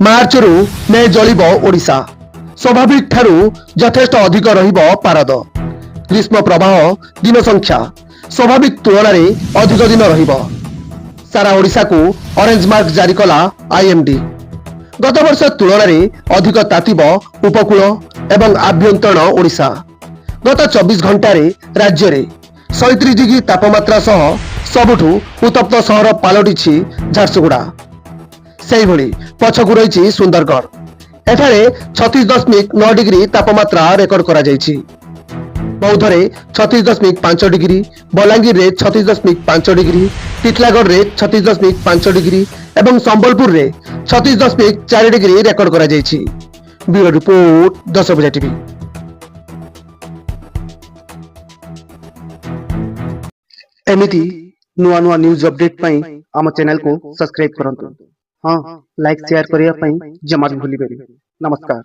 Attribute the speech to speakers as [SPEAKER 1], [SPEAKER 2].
[SPEAKER 1] ମାର୍ଚ୍ଚରୁ ମେ ଜଳିବ ଓଡ଼ିଶା। ସ୍ୱାଭାବିକ ଠାରୁ ଯଥେଷ୍ଟ ଅଧିକ ରହିବ ପାରଦ। ଗ୍ରୀଷ୍ମ ପ୍ରବାହ ଦିନ ସଂଖ୍ୟା ସ୍ୱାଭାବିକ ତୁଳନାରେ ଅଧିକ ଦିନ ରହିବ। ସାରା ଓଡ଼ିଶାକୁ ଅରେଞ୍ଜ ମାର୍କ ଜାରି କଲା ଆଇଏମଡି। ଗତ ବର୍ଷ ତୁଳନାରେ ଅଧିକ ତାତିବ ଉପକୂଳ ଏବଂ ଆଭ୍ୟନ୍ତରୀଣ ଓଡ଼ିଶା। ଗତ 24 ଘଣ୍ଟାରେ ରାଜ୍ୟରେ 37 ଡିଗ୍ରୀ ତାପମାତ୍ରା ସହ ସବୁଠୁ ଉତ୍ତପ୍ତ ସହର ପାଲଟିଛି ଝାରସୁଗୁଡ଼ା। ସେହିଭଳି ପଛକୁ ରହିଛି ସୁନ୍ଦରଗଡ଼। ଏଠାରେ 36.9 ଡିଗ୍ରୀ ତାପମାତ୍ରା ରେକର୍ଡ କରାଯାଇଛି। ବୌଦ୍ଧରେ 36.5 ଡିଗ୍ରୀ, ବଲାଙ୍ଗୀରରେ 36.5 ଡିଗ୍ରୀ, ଟିଟିଲାଗଡ଼ରେ 36.5 ଡିଗ୍ରୀ ଏବଂ ସମ୍ବଲପୁରରେ 36.4 ଡିଗ୍ରୀ ରେକର୍ଡ କରାଯାଇଛି। ବ୍ୟୁରୋ ରିପୋର୍ଟ 10 ଭୁଜା ଟିଭି। एमिति नुआ नुआ न्यूज अपडेट पाई आम चैनल को सब्सक्राइब करंतु। हाँ, लाइक शेयर करिया पाई जमा भी भूली बेनी। नमस्कार।